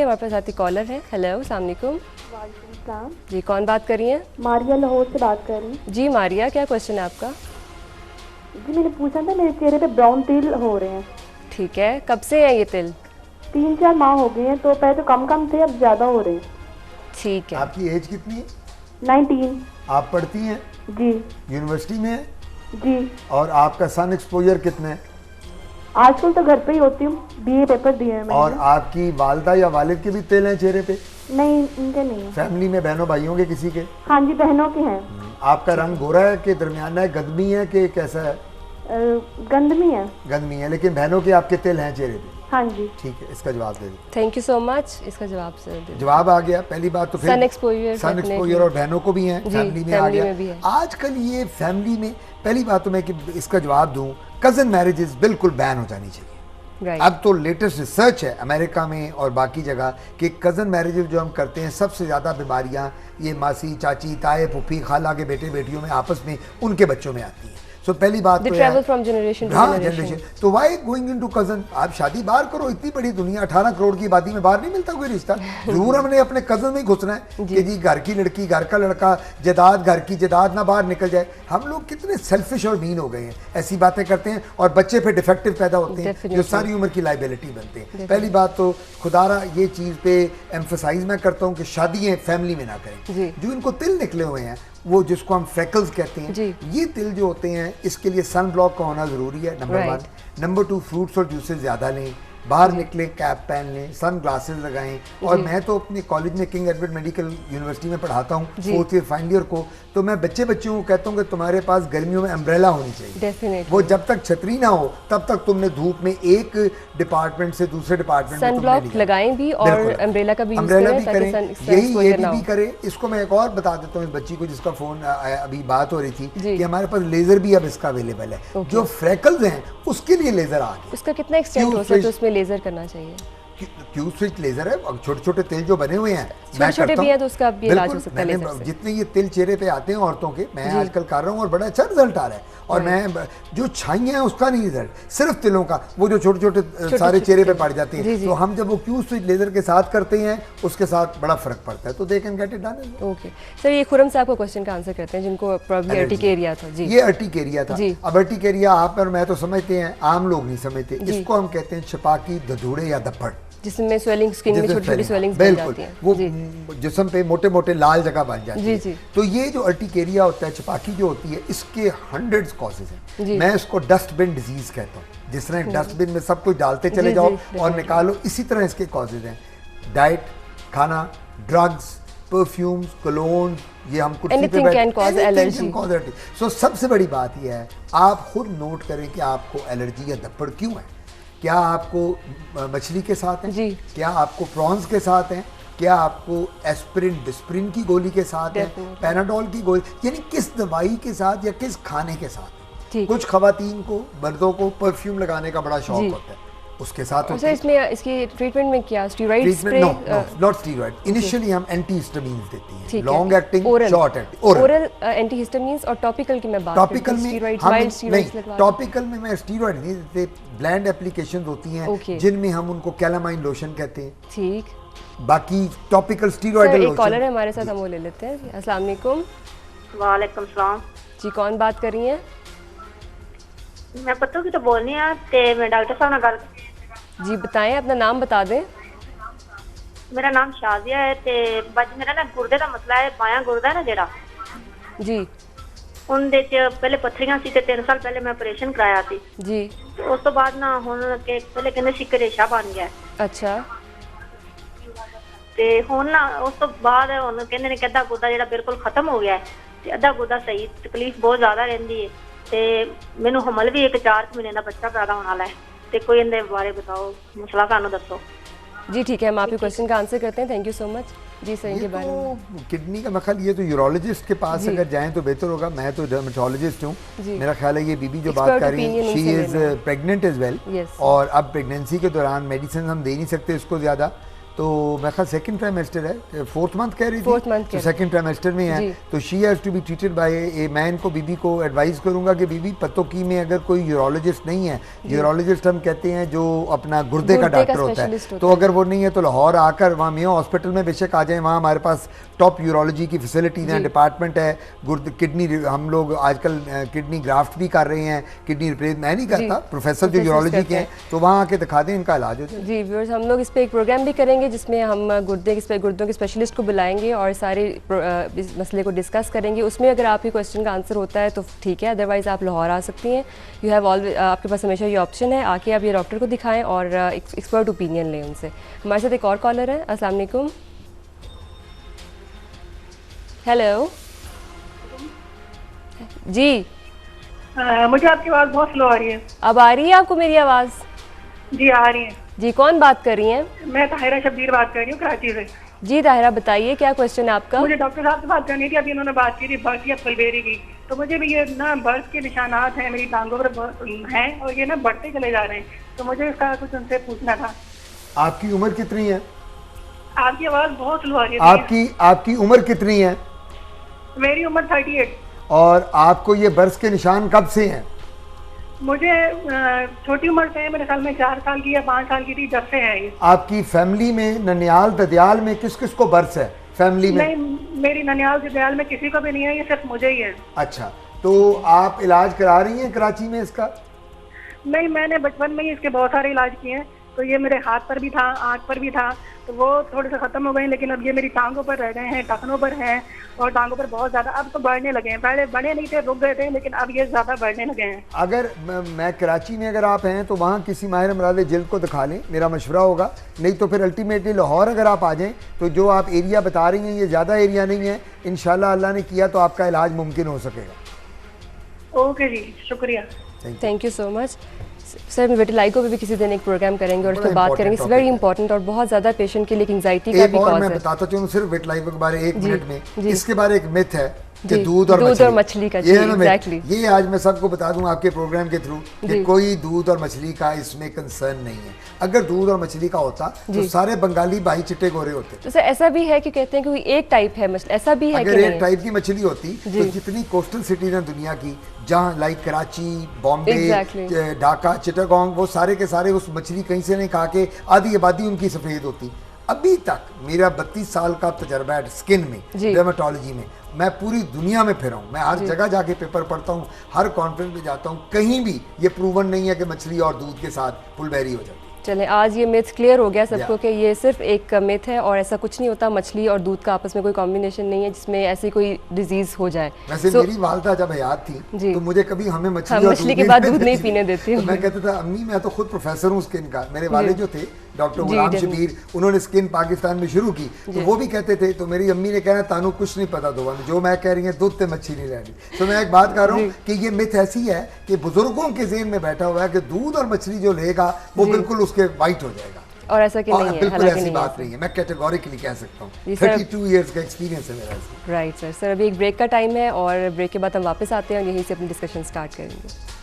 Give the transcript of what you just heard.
हमारे पास आती कॉलर है। हेलो, अस्सलाम वालेकुम। वालेकुम सलाम। जी, कौन बात कर रही हैं? मारिया लाहौर से बात कर रही हूँ। जी मारिया, क्या क्वेश्चन है आपका? जी मैंने पूछा था, मेरे चेहरे पे ब्राउन तिल हो रहे हैं। ठीक है, कब से है ये तिल? 3-4 माह हो गए हैं, तो पहले तो कम कम थे, अब ज़्यादा हो रहे हैं। ठीक है। आपकी एज कितनी है? 19। आप पढ़ती हैं? जी। यूनिवर्सिटी में है? जी। और आपका सन एक्सपोजर कितना है? आजकल तो घर पे ही होती हूँ, BA पेपर दिए हैं मैंने। और आपकी वालदा या वालिद के भी तिल हैं चेहरे पे? नहीं, इनके नहीं है। फैमिली में बहनों भाइयों के किसी के? हाँ जी, बहनों के हैं। आपका रंग गोरा है कि दरमियाना है, गंदमी है कि कैसा है? गंदमी है। गंदमी है, लेकिन बहनों के आपके तिल हैं चेहरे पे? हाँ जी। ठीक है, इसका जवाब दे दो। Thank you so much. इसका जवाब सर दे। जवाब आ गया। पहली बात तो फिर सन एक्सपोजर और बहनों को भी है, फैमिली में आ गया। भी है। आजकल ये फैमिली में पहली बात तो मैं कि इसका जवाब दूं, कजन मैरिजेस बिल्कुल बैन हो जानी चाहिए। अब तो लेटेस्ट रिसर्च है अमेरिका में और बाकी जगह कि कज़न मैरिजेस जो हम करते हैं, सबसे ज़्यादा बीमारियां ये मासी, चाची, ताए, पुप्पी, खाला के बेटे बेटियों में आपस में उनके बच्चों में आती हैं। सो पहली बात तो जनरेशन तो वाई गोइंग इनटू कज़न? आप शादी बाहर करो, इतनी बड़ी दुनिया, 18 करोड़ की आबादी में बाहर नहीं मिलता कोई रिश्ता। जरूर हमने अपने कज़न में ही घुसना है कि जी घर की लड़की, घर का लड़का, जायदाद, घर की जायदाद ना बाहर निकल जाए। हम लोग कितने सेल्फिश और मीन हो गए हैं, ऐसी बातें करते हैं और बच्चे फिर डिफेक्टिव पैदा होते हैं जो सारी उम्र की लाइबिलिटी बनते हैं। पहली बात तो खुदारा ये चीज़ पे एम्फसाइज मैं करता हूँ कि शादियाँ फैमिली में ना करें। जो इनको तिल निकले हुए हैं, वो जिसको हम फ्रेकल्स कहते हैं, ये तिल जो होते हैं, इसके लिए सन ब्लॉक का होना ज़रूरी है, नंबर 1। नंबर 2, फ्रूट्स और जूसेस ज़्यादा लें, बाहर निकले कैप पहन लें, सन ग्लासेस लगाएं। और मैं तो अपने कॉलेज में किंग एडवर्ड मेडिकल यूनिवर्सिटी में पढ़ाता हूँ 4th ईयर फाइनल ईयर को, तो मैं बच्चों को कहता हूँ कि तुम्हारे पास गर्मियों में अम्ब्रेला होनी चाहिए। वो जब तक छतरी ना हो तब तक तुमने धूप में एक डिपार्टमेंट से दूसरे डिपार्टमेंट में सनब्लॉक लगाएं भी और अम्ब्रेला का भी करें। यही ये भी करें। इसको मैं एक और बता देता हूँ इस बच्ची को जिसका फोन अभी बात हो रही थी कि हमारे पास लेजर भी अब इसका अवेलेबल है। जो फ्रेकल्स हैं उसके लिए लेजर आ गया। उसका कितना एक्सटेंट हो सकता है, उसमें लेजर करना चाहिए? क्यू स्विच लेजर है, छोटे छोटे तिल जो बने हुए हैं, छोटे भी हैं तो उसका भी इलाज हो सकता है लेजर से। जितने ये तिल चेहरे पे आते हैं औरतों के, मैं आजकल कर रहा हूँ और बड़ा अच्छा रिजल्ट आ रहा है। और मैं जो छाइयाँ हैं उसका नहीं रिजल्ट, सिर्फ तिलों का, वो जो छोटे छोटे सारे चेहरे पे पड़ जाते हैं, तो हम जब वो क्यू स्विच लेजर के साथ करते हैं उसके साथ बड़ा फर्क पड़ता है। तो they can get it done. Okay sir, ये खुरम साहब का क्वेश्चन का आंसर करते हैं जिनको प्रॉब्लम अर्टिकेरिया था। जी, ये अर्टिकेरिया था। अब अर्टिकेरिया आप और मैं तो समझते हैं, आम लोग नहीं समझते। इसको हम कहते हैं छपाकी, धधूड़े या धप्पड़, जिसमें स्वेलिंग, स्किन में छोटी छोटी स्वेलिंग्स बन जाती हैं, वो जिस्म पे मोटे मोटे लाल जगह बन जाती है। तो ये जो अर्टिकेरिया होता है, छपाकी जो होती है, इसके हंड्रेड्स कॉजेज हैं। मैं इसको डस्टबिन डिजीज कहता हूँ। जिस तरह डस्टबिन में सब कुछ डालते चले जाओ और निकालो, इसी तरह इसके कॉजेज हैं। डाइट, खाना, ड्रग्स, परफ्यूम्स, कोलोन, ये हम कुर्सी पे बैठे। सो सबसे बड़ी बात यह है, आप खुद नोट करें कि आपको एलर्जी या धप्पड़ क्यों है। क्या आपको मछली के साथ है? क्या आपको प्रॉन्स के साथ है? क्या आपको एस्पिरिन, डिस्प्रिन की गोली के साथ है? पैनाडोल की गोली, यानी किस दवाई के साथ या किस खाने के साथ? कुछ खवातीन को, मर्दों को परफ्यूम लगाने का बड़ा शौक होता है, उसके साथ होता है। इसमें इसकी ट्रीटमेंट में क्या steroid spray? Not steroid. Initially हम एंटीहिस्टामिन्स देते हैं, long acting, short acting, oral antihistamines. और टॉपिकल की मैं बात करती हूं, स्टेरॉइड्स, माइल्ड स्टेरॉइड्स लगवा। टॉपिकल में मैं स्टेरॉइड नहीं देते, ब्लेंड एप्लीकेशंस होती हैं जिनमें हम उनको कैलामाइन लोशन कहते हैं। ठीक, बाकी टॉपिकल स्टेरॉइडल लोशन। एक कॉलर है हमारे साथ, हम वो ले लेते हैं। अस्सलाम वालेकुम। वालेकुम सलाम जी, कौन बात कर रही हैं? मैं पत्तों की तो बोलनी है, ते मैं डॉक्टर साहब ने गल। जी बताएं, अपना नाम बता दें। मेरा नाम शाजिया है ते बज मेरा ना गुर्दे का मसला है, बायां गुर्दा है ना जेड़ा जी, उनदे च पहले पत्थरियां सी ते 3 साल पहले मैं ऑपरेशन कराया थी जी। उस तो बाद ना हुन के पहले कहंदे सी कि रेशा बन गया। अच्छा। ते हुन ना उस तो बाद हुन कहंदे ने कि अद्धा गुर्दा जेड़ा बिल्कुल खत्म हो गया है ते अद्धा गुर्दा सही। तकलीफ बहुत ज्यादा रहंदी है ते मैनू हमल भी एक 4 महीने का बच्चा पैदा होने वाला है ते कोई इनके बारे बताओ, मसला सानू दसो। जी ठीक है, हम आपके क्वेश्चन का आंसर करते हैं। Thank you so much. जी सर, इनके बारे में किडनी का मखल, ये तो यूरोलॉजिस्ट के पास अगर जाएं तो बेहतर होगा। मैं तो डर्मेटोलॉजिस्ट हूँ। मेरा ख्याल है ये बीबी जो बात कर रही है, she is pregnant as well, और अब प्रेगनेंसी के दौरान मेडिसिन हम दे नहीं सकते इसको ज़्यादा, तो मैं ख्याल सेकंड ट्राइमेस्टर है, 4th मंथ कह रही थी, Fourth month तो कह सेकंड ट्राइमेस्टर में है, जी। तो she has to be treated by a, मैं इनको बीबी को एडवाइस करूंगा कि बीबी पतों की में अगर कोई यूरोलॉजिस्ट नहीं है, यूरोलॉजिस्ट हम कहते हैं जो अपना गुर्दे का गुर्दे का डॉक्टर होता है, specialist होता तो अगर वो नहीं है तो लाहौर आकर वहाँ मियो हॉस्पिटल में बेशक आ जाए, वहाँ हमारे पास टॉप यूरोलॉजी की फैसिलिटीज़ हैं, डिपार्टमेंट है, किडनी हम लोग आजकल किडनी ग्राफ्ट भी कर रहे हैं, किडनी रिप्लेस मैं नहीं करता, प्रोफेसर जो यूरोलॉजी के हैं, तो वहाँ आके दिखा दें, इनका इलाज हो जाए। जी व्यूअर्स, हम लोग इस पे एक प्रोग्राम भी करेंगे जिसमें हम गुर्दों के स्पेशलिस्ट को बुलाएंगे और सारे इस मसले को डिस्कस करेंगे। उसमें अगर आपके क्वेश्चन का आंसर होता है तो ठीक है, अदरवाइज़ आप लाहौर आ सकती हैं। यू हैव ऑलवेज, आपके पास हमेशा ये ऑप्शन है, आके आप ये डॉक्टर को दिखाएं और एक्सपर्ट ओपिनियन लें उनसे। हमारे साथ एक और कॉलर है। अस्सलाम वालेकुम। हेलो जी, मुझे आपकी आवाज़ बहुत स्लो आ रही है। अब आ रही है आपको मेरी आवाज़? जी आ रही है। जी, कौन बात कर रही हैं? मैं ताहिरा शब्बीर बात कर रही हूँ कराची से। जी ताहिरा, बताइए क्या क्वेश्चन है आपका? मुझे डॉक्टर साहब से बात करनी थी, अभी उन्होंने बात की थी बर्थ या फुलबेरी की, तो मुझे भी ये ना बर्थ के निशानात हैं मेरी टांगों पर हैं और ये ना बढ़ते चले जा रहे हैं, तो मुझे इसका कुछ उनसे पूछना था। आपकी उम्र कितनी है? आपकी आवाज़ बहुत स्लो आ रही है। आपकी उम्र कितनी है? मेरी उम्र 38। और आपको ये बर्स के निशान कब से हैं? मुझे छोटी उम्र से, मेरे ख्याल में 4 साल की या 5 साल की थी जब से है ये। आपकी फैमिली में ननियाल ददियाल में किस किस को बर्स है फैमिली में? नहीं, मेरी ननियाल ददियाल में किसी को भी नहीं है, ये सिर्फ मुझे ही है। अच्छा, तो आप इलाज करा रही हैं कराची में इसका? नहीं, मैंने बचपन में ही इसके बहुत सारे इलाज किए हैं, तो ये मेरे हाथ पर भी था, आँख पर भी था, तो वो थोड़े से खत्म हो गए, लेकिन अब ये मेरी टांगों पर रह गए हैं, टखनों पर हैं और टांगों पर बहुत ज़्यादा अब तो बढ़ने लगे हैं। पहले बढ़े नहीं थे, रुक गए थे, लेकिन अब ये ज़्यादा बढ़ने लगे हैं। अगर मैं कराची में अगर आप हैं तो वहाँ किसी माहिर अमराद जिल्द को दिखा लें, मेरा मशवरा होगा। नहीं तो फिर अल्टीमेटली लाहौर अगर आप आ जाएँ तो जो आप एरिया बता रही हैं ये ज़्यादा एरिया नहीं है, इंशाल्लाह अल्लाह ने किया तो आपका इलाज मुमकिन हो सकेगा। ओके जी, शुक्रिया। Thank you so much sir. मैं विटिलाइगो पे भी किसी दिन एक प्रोग्राम करेंगे और इस पर बड़ा बात करेंगे। इट्स important वेरी topic है। इंपॉर्टेंट और बहुत ज़्यादा पेशेंट के लिए एंग्जाइटी का एक भी और कॉज मैं है। बताता चलूँ सिर्फ विटिलाइगो के बारे एक जी, मिनट में, जी। इसके बारे एक मिथ है कि जी, दूध और मछली का, ये जी, है ना myth। exactly। ये आज मैं सबको बता दूं आपके प्रोग्राम के थ्रू कि जी। कोई दूध और मछली का इसमें कंसर्न नहीं है। अगर दूध और मछली का होता तो सारे बंगाली भाई चिट्टे गोरे होते। तो सर ऐसा भी है कि कहते हैं कि कोई एक टाइप है मछली, ऐसा भी है कि अगर नहीं एक है? टाइप की मछली होती तो जितनी कोस्टल सिटीज हैं दुनिया की, जहाँ लाइक कराची, बॉम्बे, Exactly। ढाका, चिटागोंग, वो सारे के सारे उस मछली कहीं से नहीं खा के आधी आबादी उनकी सफ़ेद होती। अभी तक मेरा 32 साल का तजर्बा है स्किन में, डर्मेटोलॉजी में, मैं पूरी दुनिया में फिरा हूँ, मैं हर जगह जाके पेपर पढ़ता हूँ, हर कॉन्फ्रेंस में जाता हूँ, कहीं भी ये प्रूवन नहीं है कि मछली और दूध के साथ फुलबेरी हो जाती है। चलें, आज ये मिथ क्लियर हो गया सबको कि ये सिर्फ एक मिथ है और ऐसा कुछ नहीं होता। मछली और दूध का आपस में कोई कॉम्बिनेशन नहीं है जिसमें ऐसी कोई डिजीज हो जाए। वैसे मेरी वालदा जब हयात थी तो मुझे कभी हमें मछली और मछली के बाद दूध नहीं पीने देती हूँ। तो मैं कहता था अम्मी मैं तो खुद प्रोफेसर हूँ स्किन का। मेरे वाले जो थे डॉक्टर गुलाम शबीर, उन्होंने स्किन पाकिस्तान में शुरू की, तो वो भी कहते थे, तो मेरी अम्मी ने कहना तानू कुछ नहीं पता दो, जो मैं कह रही है दूध से मच्छी नहीं रहनी। तो मैं एक बात कर रहा हूँ कि ये मिथ ऐसी है कि बुजुर्गों के ज़हन में बैठा हुआ है कि दूध और मछली जो लेगा वो बिल्कुल उसके वाइट हो जाएगा, और ऐसा कि नहीं है, बिल्कुल ऐसी बात नहीं है। मैं कैटेगोरिकली कह सकता हूँ, 32 इयर्स का एक्सपीरियंस है मेरा। Right sir. अभी एक ब्रेक का टाइम है और ब्रेक के बाद हम वापस आते हैं और यहीं से अपनी डिस्कशन स्टार्ट करेंगे।